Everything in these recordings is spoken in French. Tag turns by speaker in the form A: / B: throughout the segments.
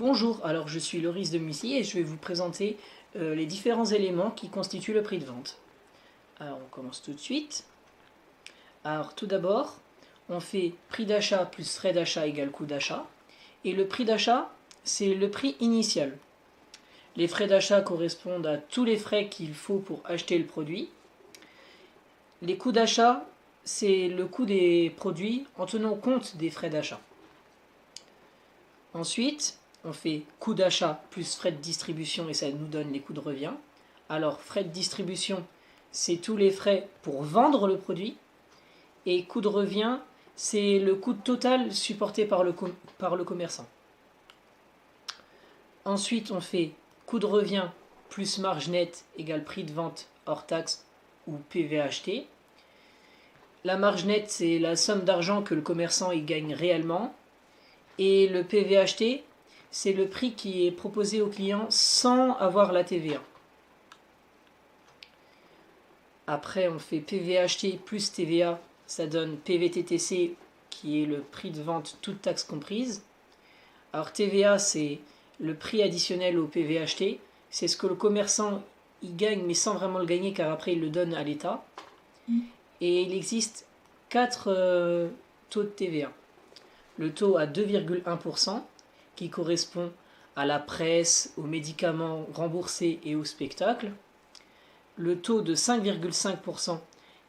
A: Bonjour, alors je suis Loris de Mussy et je vais vous présenter les différents éléments qui constituent le prix de vente. Alors on commence tout de suite. Alors tout d'abord, on fait prix d'achat plus frais d'achat égale coût d'achat. Et le prix d'achat, c'est le prix initial. Les frais d'achat correspondent à tous les frais qu'il faut pour acheter le produit. Les coûts d'achat, c'est le coût des produits en tenant compte des frais d'achat. Ensuite, on fait coût d'achat plus frais de distribution et ça nous donne les coûts de revient. Alors, frais de distribution, c'est tous les frais pour vendre le produit. Et coût de revient, c'est le coût total supporté par le commerçant. Ensuite, on fait coût de revient plus marge nette égale prix de vente hors taxe ou PV acheté. La marge nette, c'est la somme d'argent que le commerçant y gagne réellement. Et le PV acheté, c'est le prix qui est proposé au client sans avoir la TVA. Après, on fait PV acheté plus TVA, ça donne PVTTC, qui est le prix de vente toute taxe comprise. Alors TVA, c'est le prix additionnel au PV acheté. C'est ce que le commerçant y gagne, mais sans vraiment le gagner, car après il le donne à l'État. Et il existe 4 taux de TVA. Le taux à 2,1%, qui correspond à la presse, aux médicaments remboursés et aux spectacles. Le taux de 5,5%,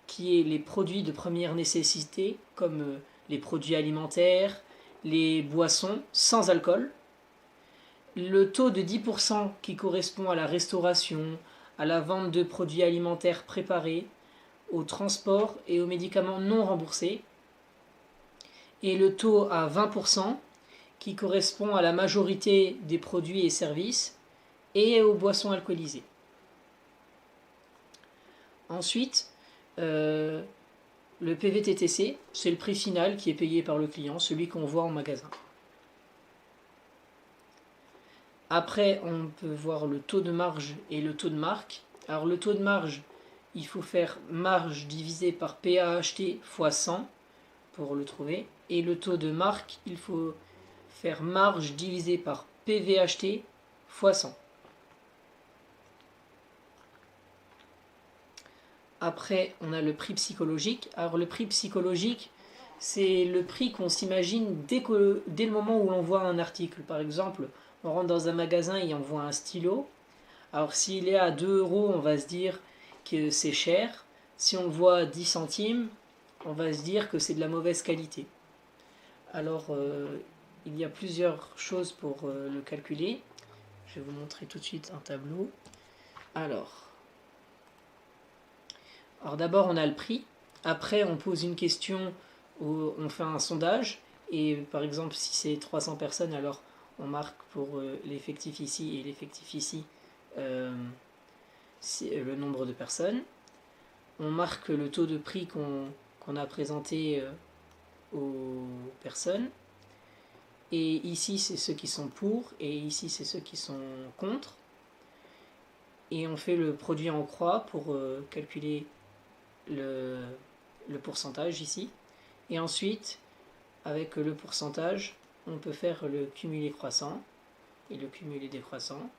A: qui est les produits de première nécessité, comme les produits alimentaires, les boissons sans alcool. Le taux de 10%, qui correspond à la restauration, à la vente de produits alimentaires préparés, au transport et aux médicaments non remboursés. Et le taux à 20%, qui correspond à la majorité des produits et services, et aux boissons alcoolisées. Ensuite, le PVTTC, c'est le prix final qui est payé par le client, celui qu'on voit en magasin. Après, on peut voir le taux de marge et le taux de marque. Alors le taux de marge, il faut faire marge divisé par PA acheté fois 100 pour le trouver. Et le taux de marque, il faut faire marge divisé par PV acheté fois 100. Après, on a le prix psychologique. Alors le prix psychologique, c'est le prix qu'on s'imagine dès le moment où l'on voit un article. Par exemple, on rentre dans un magasin et on voit un stylo. Alors s'il est à 2 euros, on va se dire que c'est cher. Si on le voit à 10 centimes, on va se dire que c'est de la mauvaise qualité. Alors, il y a plusieurs choses pour le calculer. Je vais vous montrer tout de suite un tableau. Alors d'abord, on a le prix. Après, on pose une question, on fait un sondage. Et par exemple, si c'est 300 personnes, alors on marque pour l'effectif ici et l'effectif ici le nombre de personnes. On marque le taux de prix qu'on a présenté aux personnes. Et ici, c'est ceux qui sont pour, et ici, c'est ceux qui sont contre. Et on fait le produit en croix pour calculer le pourcentage ici. Et ensuite, avec le pourcentage, on peut faire le cumulé croissant et le cumulé décroissant.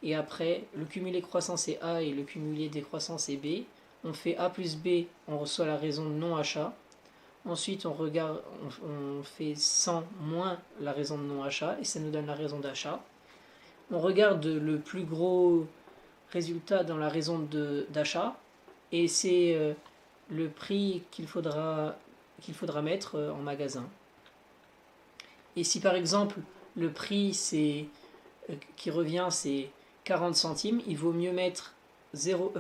A: Et après, le cumulé croissant c'est A et le cumulé décroissant c'est B. On fait A plus B, on reçoit la raison de non-achat. Ensuite, on fait 100 moins la raison de non-achat et ça nous donne la raison d'achat. On regarde le plus gros résultat dans la raison d'achat et c'est le prix qu'il faudra mettre en magasin. Et si par exemple le prix qui revient c'est 40 centimes, il vaut mieux mettre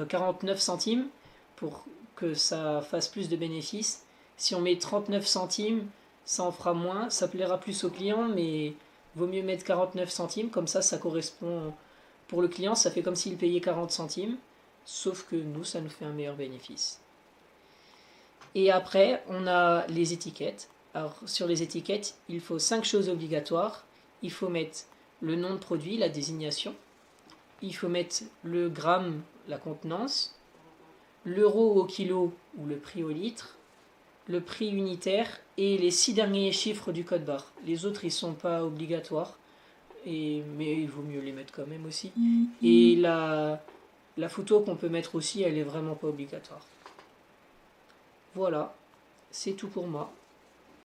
A: 49 centimes pour que ça fasse plus de bénéfices. Si on met 39 centimes, ça en fera moins, ça plaira plus au client, mais vaut mieux mettre 49 centimes, comme ça correspond pour le client, ça fait comme s'il payait 40 centimes, sauf que nous, ça nous fait un meilleur bénéfice. Et après, on a les étiquettes. Alors, sur les étiquettes, il faut 5 choses obligatoires. Il faut mettre le nom de produit, la désignation. Il faut mettre le gramme, la contenance. L'euro au kilo ou le prix au litre. Le prix unitaire et les 6 derniers chiffres du code barre. Les autres, ils ne sont pas obligatoires. mais il vaut mieux les mettre quand même aussi. Et la photo qu'on peut mettre aussi, elle est vraiment pas obligatoire. Voilà, c'est tout pour moi.